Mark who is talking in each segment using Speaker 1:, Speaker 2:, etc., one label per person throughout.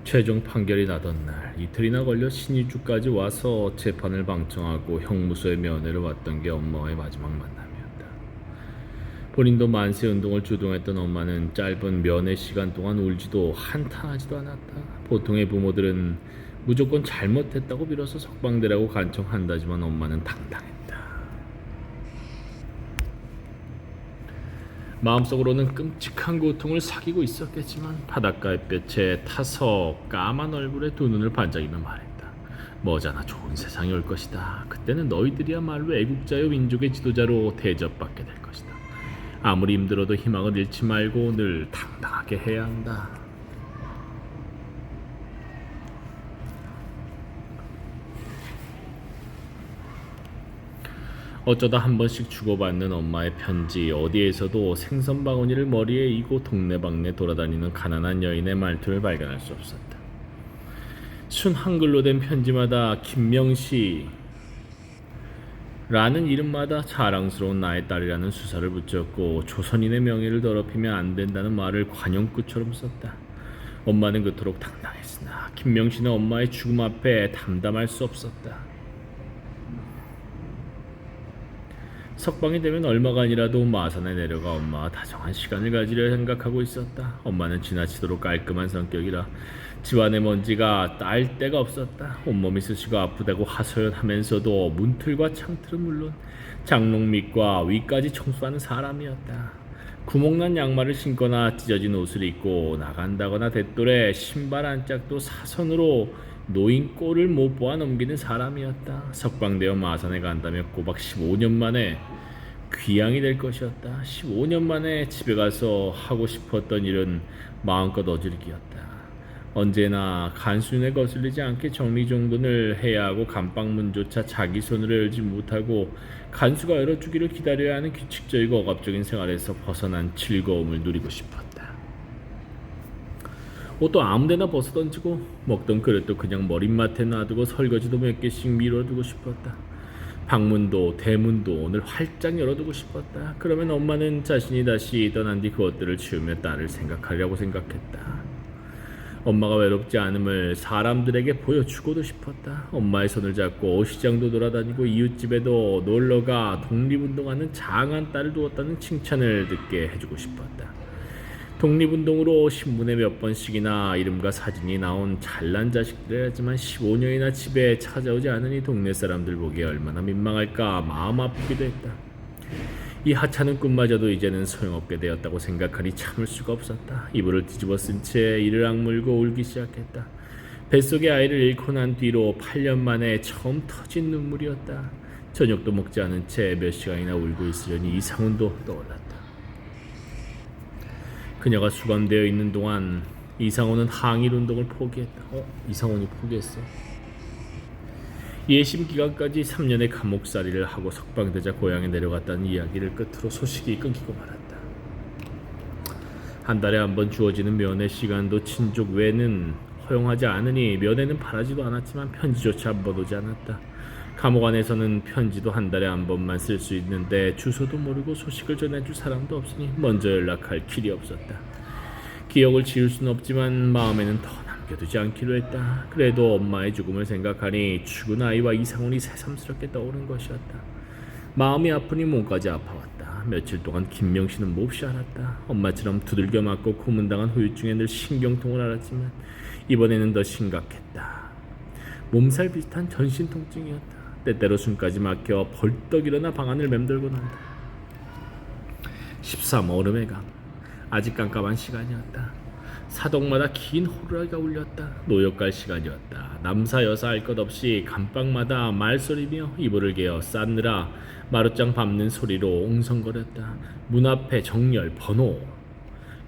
Speaker 1: 최종 판결이 나던 날 이틀이나 걸려 신의주까지 와서 재판을 방청하고 형무소에 면회를 왔던 게 엄마와의 마지막 만남이었다. 본인도 만세 운동을 주동했던 엄마는 짧은 면회 시간 동안 울지도 한탄하지도 않았다. 보통의 부모들은 무조건 잘못했다고 빌어서 석방되라고 간청한다지만 엄마는 당당했다. 마음속으로는 끔찍한 고통을 사귀고 있었겠지만 바닷가 햇볕에 타서 까만 얼굴에 두 눈을 반짝이며 말했다. 머지않아 좋은 세상이 올 것이다. 그때는 너희들이야말로 애국자여 민족의 지도자로 대접받게 될 것이다. 아무리 힘들어도 희망을 잃지 말고 늘 당당하게 해야 한다. 어쩌다 한 번씩 주고받는 엄마의 편지, 어디에서도 생선 바구니를 머리에 이고 동네방네 돌아다니는 가난한 여인의 말투를 발견할 수 없었다. 순 한글로 된 편지마다 김명시 라는 이름마다 자랑스러운 나의 딸이라는 수사를 붙였고 조선인의 명예를 더럽히면 안 된다는 말을 관용구처럼 썼다. 엄마는 그토록 당당했으나 김명시는 엄마의 죽음 앞에 담담할 수 없었다. 석방이 되면 얼마가 아니라도 마산에 내려가 엄마와 다정한 시간을 가지려 생각하고 있었다. 엄마는 지나치도록 깔끔한 성격이라 집안의 먼지가 닿을 데가 없었다. 온몸이 쑤시고 아프다고 하소연하면서도 문틀과 창틀은 물론 장롱 밑과 위까지 청소하는 사람이었다. 구멍난 양말을 신거나 찢어진 옷을 입고 나간다거나 대돌에 신발 한 짝도 사선으로 노인 꼴을 못 보아 넘기는 사람이었다. 석방되어 마산에 간다며 꼬박 15년 만에 귀향이 될 것이었다. 15년 만에 집에 가서 하고 싶었던 일은 마음껏 어지르기였다. 언제나 간수인에 거슬리지 않게 정리정돈을 해야 하고 감방문조차 자기 손으로 열지 못하고 간수가 열어주기를 기다려야 하는 규칙적이고 억압적인 생활에서 벗어난 즐거움을 누리고 싶었다. 옷도 아무데나 벗어던지고 먹던 그릇도 그냥 머릿맡에 놔두고 설거지도 몇 개씩 미뤄두고 싶었다. 방문도 대문도 오늘 활짝 열어두고 싶었다. 그러면 엄마는 자신이 다시 떠난 뒤 그것들을 치우며 딸을 생각하려고 생각했다. 엄마가 외롭지 않음을 사람들에게 보여주고도 싶었다. 엄마의 손을 잡고 시장도 돌아다니고 이웃집에도 놀러가 독립운동하는 장한 딸을 두었다는 칭찬을 듣게 해주고 싶었다. 독립운동으로 신문에 몇 번씩이나 이름과 사진이 나온 잘난 자식들이라지만 15년이나 집에 찾아오지 않으니 동네 사람들 보기에 얼마나 민망할까 마음 아프기도 했다. 이 하찮은 꿈마저도 이제는 소용없게 되었다고 생각하니 참을 수가 없었다. 이불을 뒤집어 쓴 채 이를 악물고 울기 시작했다. 뱃속의 아이를 잃고 난 뒤로 8년 만에 처음 터진 눈물이었다. 저녁도 먹지 않은 채 몇 시간이나 울고 있으려니 이상훈도 떠올랐다. 그녀가 수감되어 있는 동안 이상훈은 항일운동을 포기했다. 이상훈이 포기했어. 예심 기간까지 3년의 감옥살이를 하고 석방되자 고향에 내려갔다는 이야기를 끝으로 소식이 끊기고 말았다. 한 달에 한 번 주어지는 면회 시간도 친족 외는 허용하지 않으니 면회는 바라지도 않았지만 편지조차 한 번 오지 않았다. 감옥 안에서는 편지도 한 달에 한 번만 쓸 수 있는데 주소도 모르고 소식을 전해줄 사람도 없으니 먼저 연락할 길이 없었다. 기억을 지울 수는 없지만 마음에는 더 남겨두지 않기로 했다. 그래도 엄마의 죽음을 생각하니 죽은 아이와 이상훈이 새삼스럽게 떠오른 것이었다. 마음이 아프니 몸까지 아파왔다. 며칠 동안 김명씨는 몹시 알았다. 엄마처럼 두들겨 맞고 고문당한 후유증에 늘 신경통을 앓았지만 이번에는 더 심각했다. 몸살 비슷한 전신 통증이었다. 때때로 숨까지 막혀 벌떡 일어나 방안을 맴돌곤 한다. 13 얼음의 강. 아직 깜깜한 시간이었다. 사동마다 긴 호루라기가 울렸다. 노역 갈 시간이었다. 남사 여사 할 것 없이 감방마다 말소리며 이불을 개어 싸느라 마룻장 밟는 소리로 옹성거렸다. 문 앞에 정렬 번호.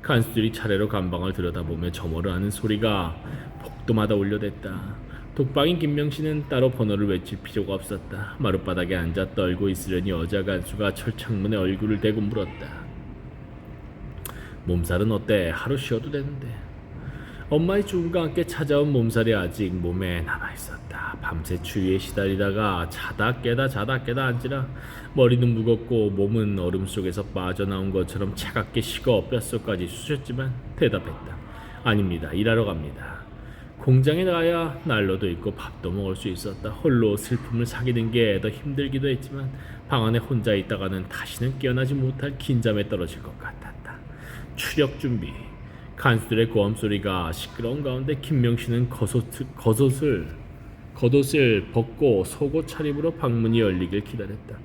Speaker 1: 간수들이 차례로 감방을 들여다보며 점호를 하는 소리가 복도마다 울려댔다. 독방인 김명씨는 따로 번호를 외칠 필요가 없었다. 마룻바닥에 앉아 떨고 있으려니 여자 간수가 철창문에 얼굴을 대고 물었다. 몸살은 어때? 하루 쉬어도 되는데. 엄마의 죽음과 함께 찾아온 몸살이 아직 몸에 남아있었다. 밤새 추위에 시달리다가 자다 깨다 앉으라 머리는 무겁고 몸은 얼음 속에서 빠져나온 것처럼 차갑게 식어 뼛속까지 쑤셨지만 대답했다. 아닙니다. 일하러 갑니다. 공장에 나가야 난로도 있고 밥도 먹을 수 있었다. 홀로 슬픔을 사귀는 게 더 힘들기도 했지만 방 안에 혼자 있다가는 다시는 깨어나지 못할 긴장에 떨어질 것 같았다. 추력 준비. 간수들의 고함 소리가 시끄러운 가운데 김명씨는 겉옷을 벗고 속옷 차림으로 방문이 열리길 기다렸다.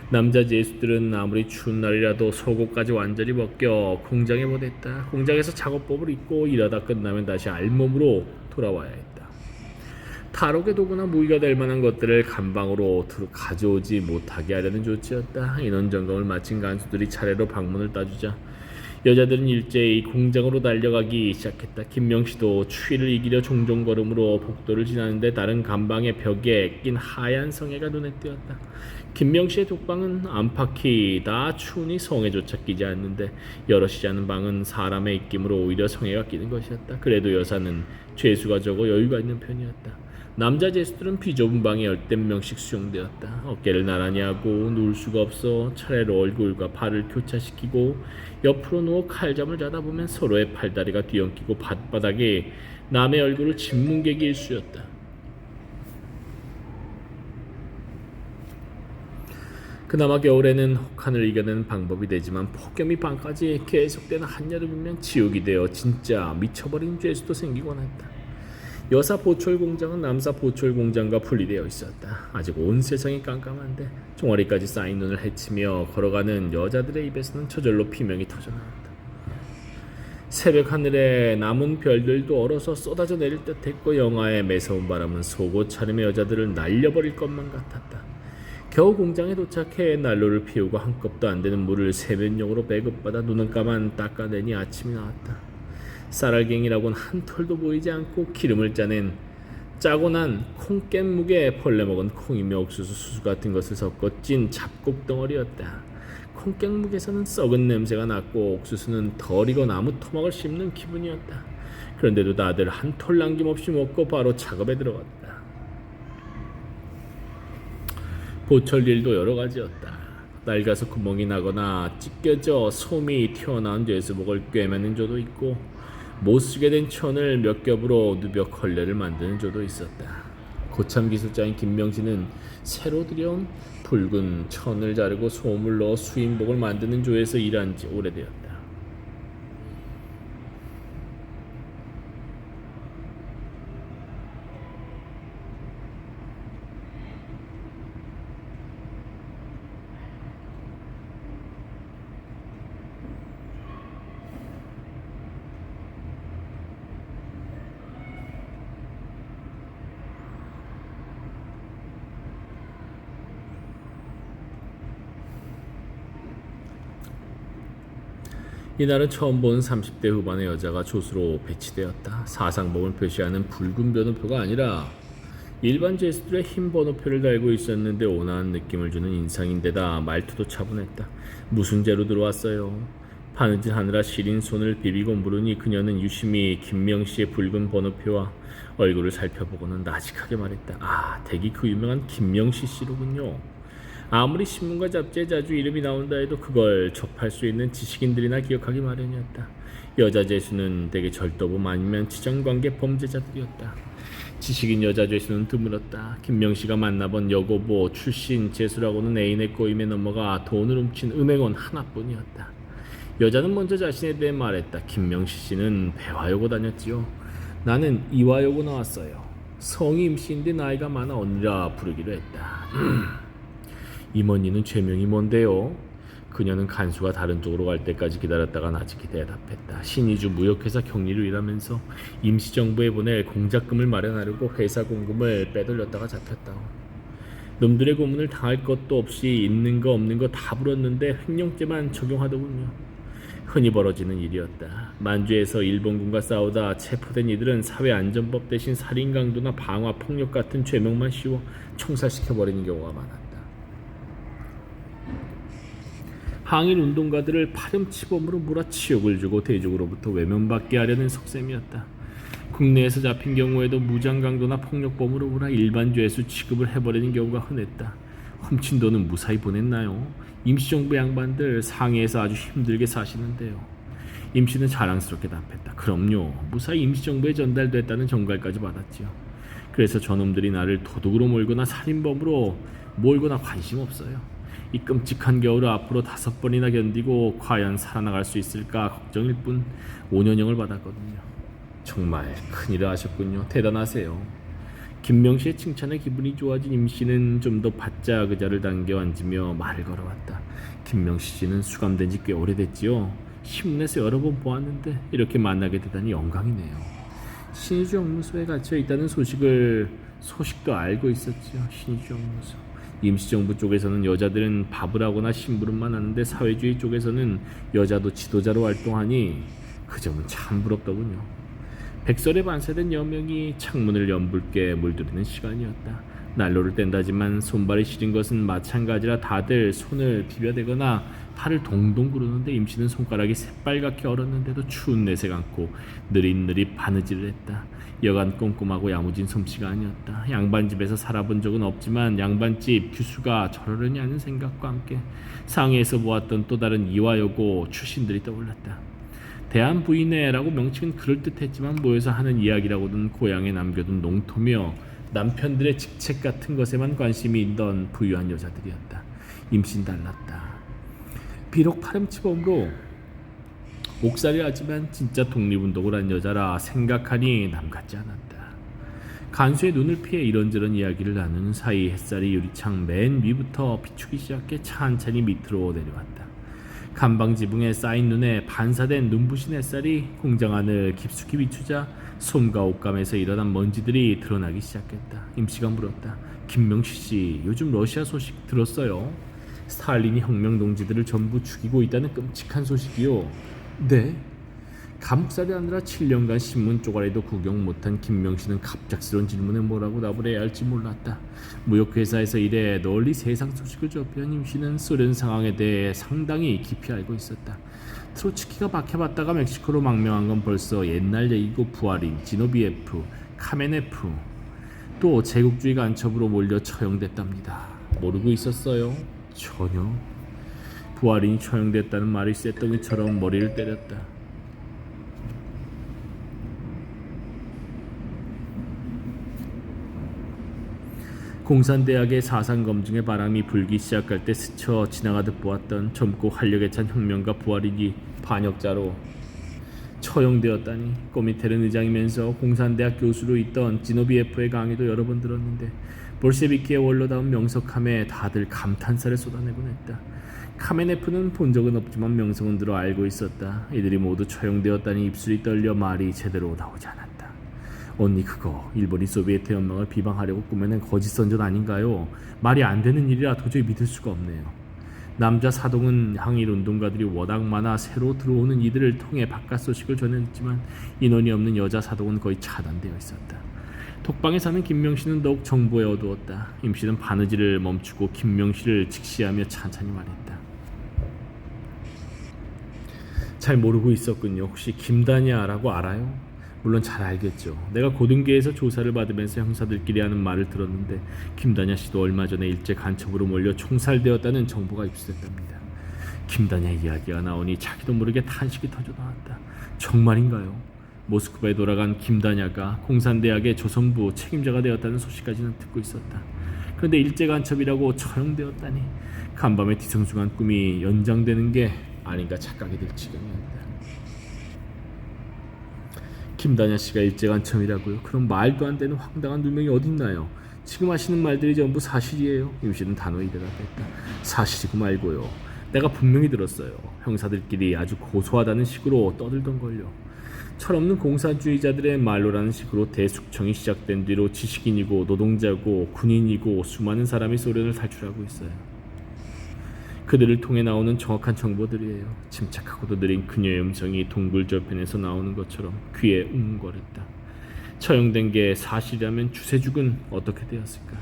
Speaker 1: 남자 제수들은 아무리 추운 날이라도 속옷까지 완전히 벗겨 공장에 보냈다. 공장에서 작업복을 입고 일하다 끝나면 다시 알몸으로 돌아와야 했다. 탈옥의 도구나 무기가 될 만한 것들을 간방으로 가져오지 못하게 하려는 조치였다. 인원 점검을 마친 간수들이 차례로 방문을 따주자 여자들은 일제히 공장으로 달려가기 시작했다. 김명씨도 추위를 이기려 종종 걸음으로 복도를 지나는데 다른 간방의 벽에 낀 하얀 성에가 눈에 띄었다. 김명씨의 독방은 안팎이 다 추우니 성에조차 끼지 않는데 여럿이지 않은 방은 사람의 입김으로 오히려 성에가 끼는 것이었다. 그래도 여사는 죄수가 적어 여유가 있는 편이었다. 남자 제수들은 비좁은 방에 10명씩 수용되었다. 어깨를 나란히 하고 누울 수가 없어 차례로 얼굴과 발을 교차시키고 옆으로 누워 칼잠을 자다 보면 서로의 팔다리가 뒤엉키고 밭바닥에 남의 얼굴을 짓뭉개기 일쑤였다. 그나마 겨울에는 혹한을 이겨내는 방법이 되지만 폭염이 밤까지 계속되는 한여름이면 지옥이 되어 진짜 미쳐버린 죄수도 생기곤 했다. 여사 보철 공장은 남사 보철 공장과 분리되어 있었다. 아직 온 세상이 깜깜한데 종아리까지 쌓인 눈을 헤치며 걸어가는 여자들의 입에서는 저절로 피명이 터져나왔다. 새벽 하늘에 남은 별들도 얼어서 쏟아져 내릴 듯했고 영하의 매서운 바람은 속옷 차림의 여자들을 날려버릴 것만 같았다. 겨우 공장에 도착해 난로를 피우고 한 컵도 안 되는 물을 세면용으로 배급받아 눈은 까만 닦아내니 아침이 나왔다. 쌀알갱이라고는 한 털도 보이지 않고 기름을 짜낸 짜고 난 콩깻묵에 벌레 먹은 콩이며 옥수수 수수 같은 것을 섞어 찐 잡곡 덩어리였다. 콩깻묵에서는 썩은 냄새가 났고 옥수수는 덜 익어 나무 토막을 씹는 기분이었다. 그런데도 다들 한 톨 남김없이 먹고 바로 작업에 들어갔다. 보철 일도 여러 가지였다. 낡아서 구멍이 나거나 찢겨져 솜이 튀어나온 죄수복을 꿰매는 조도 있고 못쓰게 된 천을 몇 겹으로 누벼 걸레를 만드는 조도 있었다. 고참 기술자인 김명진은 새로 들여온 붉은 천을 자르고 솜을 넣어 수인복을 만드는 조에서 일한 지 오래되었다. 이날은 처음 본 30대 후반의 여자가 조수로 배치되었다. 사상범을 표시하는 붉은 번호표가 아니라 일반 죄수들의 흰 번호표를 달고 있었는데 온화한 느낌을 주는 인상인데다 말투도 차분했다. 무슨 죄로 들어왔어요? 바느질 하느라 시린 손을 비비고 물으니 그녀는 유심히 김명씨의 붉은 번호표와 얼굴을 살펴보고는 나직하게 말했다. 아, 댁이 그 유명한 김명씨 씨로군요. 아무리 신문과 잡지에 자주 이름이 나온다 해도 그걸 접할 수 있는 지식인들이나 기억하기 마련이었다. 여자 죄수는 대개 절도범 아니면 치정관계 범죄자들이었다. 지식인 여자 죄수는 드물었다. 김명씨가 만나본 여고보 출신 죄수라고는 애인의 꼬임에 넘어가 돈을 훔친 음행원 하나뿐이었다. 여자는 먼저 자신에 대해 말했다. 김명씨 씨는 배화여고 다녔지요. 나는 이화여고 나왔어요. 성이 임씨인데 나이가 많아 언니라 부르기로 했다. 임원니는 죄명이 뭔데요? 그녀는 간수가 다른 쪽으로 갈 때까지 기다렸다가 나직히 대답했다. 신의주 무역회사 경리로 일하면서 임시정부에 보낼 공작금을 마련하려고 회사 공금을 빼돌렸다가 잡혔다. 놈들의 고문을 당할 것도 없이 있는 거 없는 거 다 불었는데 횡령죄만 적용하더군요. 흔히 벌어지는 일이었다. 만주에서 일본군과 싸우다 체포된 이들은 사회안전법 대신 살인강도나 방화폭력 같은 죄명만 씌워 총살시켜버리는 경우가 많았다. 항일 운동가들을 파렴치범으로 몰아치욕을 주고 대중으로부터 외면받게 하려는 속셈이었다. 국내에서 잡힌 경우에도 무장강도나 폭력범으로 몰아 일반 죄수 취급을 해버리는 경우가 흔했다. 훔친 돈은 무사히 보냈나요? 임시정부 양반들 상해에서 아주 힘들게 사시는데요. 임씨는 자랑스럽게 답했다. 그럼요. 무사히 임시정부에 전달됐다는 전갈까지 받았지요. 그래서 저놈들이 나를 도둑으로 몰거나 살인범으로 몰거나 관심 없어요. 이 끔찍한 겨울을 앞으로 5번이나 견디고 과연 살아나갈 수 있을까 걱정일 뿐 5년형을 받았거든요. 정말 큰일을 하셨군요. 대단하세요. 김명씨의 칭찬에 기분이 좋아진 임씨는 좀 더 바짝 의자를 당겨 앉으며 말을 걸어왔다. 김명씨 씨는 수감된 지 꽤 오래됐지요. 신문에서 여러 번 보았는데 이렇게 만나게 되다니 영광이네요. 신의주 영무소에 갇혀 있다는 소식도 알고 있었지요. 신의주 영무소. 임시정부 쪽에서는 여자들은 밥을 하거나 심부름만 하는데 사회주의 쪽에서는 여자도 지도자로 활동하니 그 점은 참 부럽더군요. 백설에 반사된 여명이 창문을 연붉게 물들이는 시간이었다. 난로를 뗀다지만 손발이 시린 것은 마찬가지라 다들 손을 비벼대거나 팔을 동동 구르는데 임씨는 손가락이 새빨갛게 얼었는데도 추운 내색 않고 느릿느릿 바느질을 했다. 여간 꼼꼼하고 야무진 솜씨가 아니었다. 양반집에서 살아본 적은 없지만 양반집 규수가 저러려니 하는 생각과 함께 상해에서 보았던 또 다른 이화여고 출신들이 떠올랐다. 대한부인회라고 명칭은 그럴듯했지만 모여서 하는 이야기라고는 고향에 남겨둔 농토며 남편들의 직책 같은 것에만 관심이 있던 부유한 여자들이었다. 임신 달랐다. 비록 파렴치범으로 옥살이를 하지만 진짜 독립운동을 한 여자라 생각하니 남같지 않았다. 간수의 눈을 피해 이런저런 이야기를 나누는 사이 햇살이 유리창 맨 위부터 비추기 시작해 찬찬히 밑으로 내려왔다. 간방 지붕에 쌓인 눈에 반사된 눈부신 햇살이 공장 안을 깊숙이 비추자 솜과 옷감에서 일어난 먼지들이 드러나기 시작했다. 임씨가 물었다. 김명시 씨, 요즘 러시아 소식 들었어요? 스탈린이 혁명 동지들을 전부 죽이고 있다는 끔찍한 소식이요. 네. 감옥살이 하느라 7년간 신문 쪼가리도 구경 못한 김명씨는 갑작스러운 질문에 뭐라고 답을 해야 할지 몰랐다. 무역회사에서 일해 널리 세상 소식을 접한 임씨는 소련 상황에 대해 상당히 깊이 알고 있었다. 트로츠키가 박해받다가 멕시코로 망명한 건 벌써 옛날 얘기고 부하린, 지노비에프, 카메네프 또 제국주의 간첩으로 몰려 처형됐답니다. 모르고 있었어요? 전혀. 부하린이 처형됐다는 말이 쇳덩이처럼 머리를 때렸다. 공산대학의 사상검증의 바람이 불기 시작할 때 스쳐 지나가듯 보았던 젊고 활력에 찬 혁명가 부하린이 반역자로 처형되었다니. 꼬미테른 의장이면서 공산대학 교수로 있던 지노비에프의 강의도 여러 번 들었는데 볼셰비키의 원로다운 명석함에 다들 감탄사를 쏟아내곤 했다. 카메네프는 본 적은 없지만 명성은 들어 알고 있었다. 이들이 모두 처형되었다니 입술이 떨려 말이 제대로 나오지 않았다. 언니, 그거 일본이 소비에트 연맹을 비방하려고 꾸며낸 거짓 선전 아닌가요? 말이 안 되는 일이라 도저히 믿을 수가 없네요. 남자 사동은 항일 운동가들이 워낙 많아 새로 들어오는 이들을 통해 바깥 소식을 전했지만 인원이 없는 여자 사동은 거의 차단되어 있었다. 독방에 사는 김명씨는 더욱 정보에 어두웠다. 임씨는 바느질을 멈추고 김명씨를 직시하며 찬찬히 말했다. 잘 모르고 있었군요. 혹시 김다냐라고 알아요? 물론 잘 알겠죠. 내가 고등계에서 조사를 받으면서 형사들끼리 하는 말을 들었는데 김다냐 씨도 얼마 전에 일제 간첩으로 몰려 총살되었다는 정보가 입수됐답니다. 김다냐 이야기가 나오니 자기도 모르게 탄식이 터져 나왔다. 정말인가요? 모스크바에 돌아간 김다냐가 공산대학의 조선부 책임자가 되었다는 소식까지는 듣고 있었다. 그런데 일제 간첩이라고 처형되었다니 간밤에 뒤숭숭한 꿈이 연장되는 게 아닌가 착각이 될 지경이었다. 김다냐 씨가 일제간첩이라고요? 그럼 말도 안 되는 황당한 누명이 어딨나요? 지금 하시는 말들이 전부 사실이에요. 임씨는 단호히 대답했다. 사실이고 말고요. 내가 분명히 들었어요. 형사들끼리 아주 고소하다는 식으로 떠들던걸요. 철없는 공산주의자들의 말로라는 식으로 대숙청이 시작된 뒤로 지식인이고 노동자고 군인이고 수많은 사람이 소련을 탈출하고 있어요. 그들을 통해 나오는 정확한 정보들이에요. 침착하고도 느린 그녀의 음성이 동굴 저편에서 나오는 것처럼 귀에 웅거렸다. 처형된 게 사실이라면 주세죽은 어떻게 되었을까?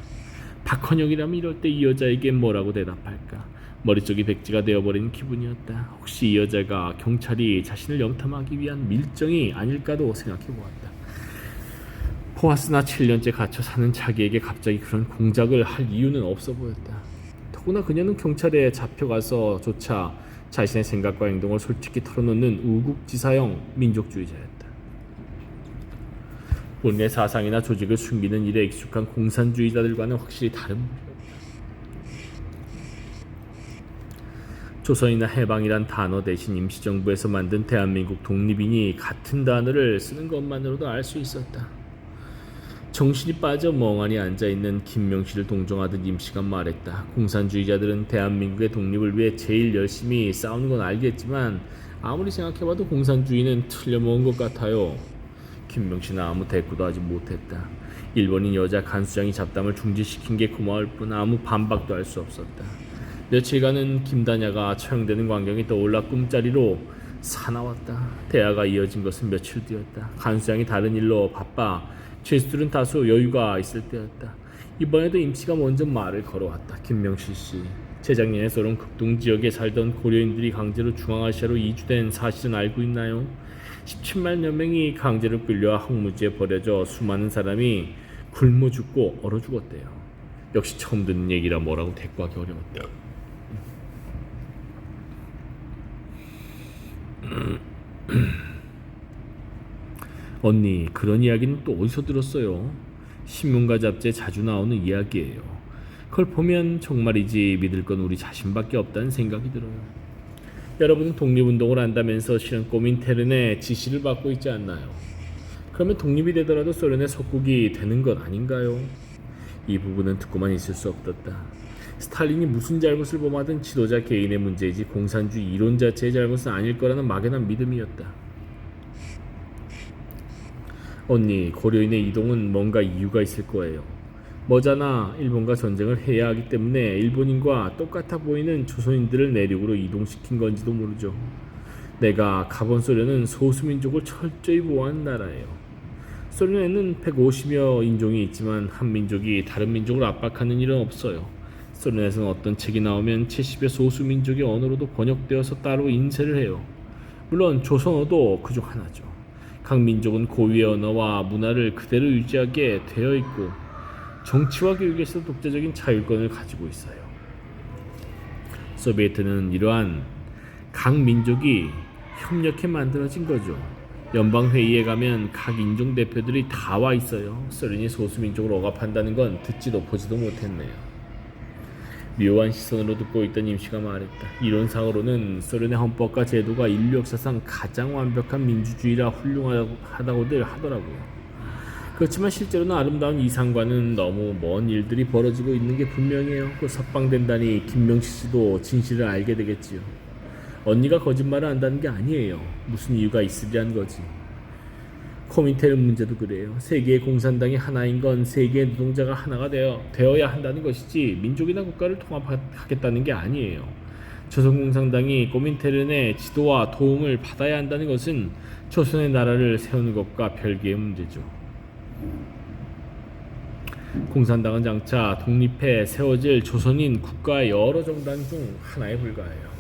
Speaker 1: 박헌영이라면 이럴 때 이 여자에게 뭐라고 대답할까? 머릿속이 백지가 되어버린 기분이었다. 혹시 이 여자가 경찰이 자신을 염탐하기 위한 밀정이 아닐까도 생각해보았다. 보았으나 7년째 갇혀 사는 자기에게 갑자기 그런 공작을 할 이유는 없어 보였다. 더구나 그녀는 경찰에 잡혀가서조차 자신의 생각과 행동을 솔직히 털어놓는 우국지사형 민족주의자였다. 본인의 사상이나 조직을 숨기는 일에 익숙한 공산주의자들과는 확실히 다른 분이었다. 조선이나 해방이란 단어 대신 임시정부에서 만든 대한민국 독립인이 같은 단어를 쓰는 것만으로도 알 수 있었다. 정신이 빠져 멍하니 앉아있는 김명씨를 동정하던 임씨가 말했다. 공산주의자들은 대한민국의 독립을 위해 제일 열심히 싸우는 건 알겠지만 아무리 생각해봐도 공산주의는 틀려먹은 것 같아요. 김명씨는 아무 대꾸도 하지 못했다. 일본인 여자 간수장이 잡담을 중지시킨 게 고마울 뿐 아무 반박도 할 수 없었다. 며칠간은 김다냐가 처형되는 광경이 떠올라 꿈자리로 사나웠다. 대화가 이어진 것은 며칠 뒤였다. 간수장이 다른 일로 바빠 죄수들은 다소 여유가 있을 때였다. 이번에도 임씨가 먼저 말을 걸어왔다. 김명씨 씨, 재작년에 소련 극동 지역에 살던 고려인들이 강제로 중앙아시아로 이주된 사실은 알고 있나요? 17만여 명이 강제로 끌려와 항무지에 버려져 수많은 사람이 굶어 죽고 얼어 죽었대요. 역시 처음 듣는 얘기라 뭐라고 대꾸하기 어려웠다. 언니, 그런 이야기는 또 어디서 들었어요? 신문과 잡지에 자주 나오는 이야기예요. 그걸 보면 정말이지 믿을 건 우리 자신밖에 없다는 생각이 들어요. 여러분은 독립운동을 한다면서 실은 꼬민테른의 지시를 받고 있지 않나요? 그러면 독립이 되더라도 소련의 속국이 되는 것 아닌가요? 이 부분은 듣고만 있을 수 없었다. 스탈린이 무슨 잘못을 범하든 지도자 개인의 문제이지 공산주의 이론 자체의 잘못은 아닐 거라는 막연한 믿음이었다. 언니, 고려인의 이동은 뭔가 이유가 있을 거예요. 머자나 일본과 전쟁을 해야 하기 때문에 일본인과 똑같아 보이는 조선인들을 내륙으로 이동시킨 건지도 모르죠. 내가 가본 소련은 소수민족을 철저히 보호하는 나라예요. 소련에는 150여 인종이 있지만 한 민족이 다른 민족을 압박하는 일은 없어요. 소련에서는 어떤 책이 나오면 70여 소수민족의 언어로도 번역되어서 따로 인쇄를 해요. 물론 조선어도 그중 하나죠. 각 민족은 고유의 언어와 문화를 그대로 유지하게 되어 있고 정치와 교육에서 독자적인 자율권을 가지고 있어요. 소비에트는 이러한 각 민족이 협력해 만들어진 거죠. 연방회의에 가면 각 인종 대표들이 다 와 있어요. 소련이 소수민족을 억압한다는 건 듣지도 보지도 못했네요. 묘한 시선으로 듣고 있던 임씨가 말했다. 이론상으로는 소련의 헌법과 제도가 인류 역사상 가장 완벽한 민주주의라 훌륭하다고들 하더라고요. 그렇지만 실제로는 아름다운 이상과는 너무 먼 일들이 벌어지고 있는 게 분명해요. 그 석방된다니 김명씨 씨도 진실을 알게 되겠지요. 언니가 거짓말을 한다는 게 아니에요. 무슨 이유가 있으리란 거지. 코민테른 문제도 그래요. 세계의 공산당이 하나인 건 세계의 노동자가 하나가 되어야 한다는 것이지 민족이나 국가를 통합하겠다는 게 아니에요. 조선공산당이 코민테른의 지도와 도움을 받아야 한다는 것은 조선의 나라를 세우는 것과 별개의 문제죠. 공산당은 장차 독립해 세워질 조선인 국가의 여러 정당 중 하나에 불과해요.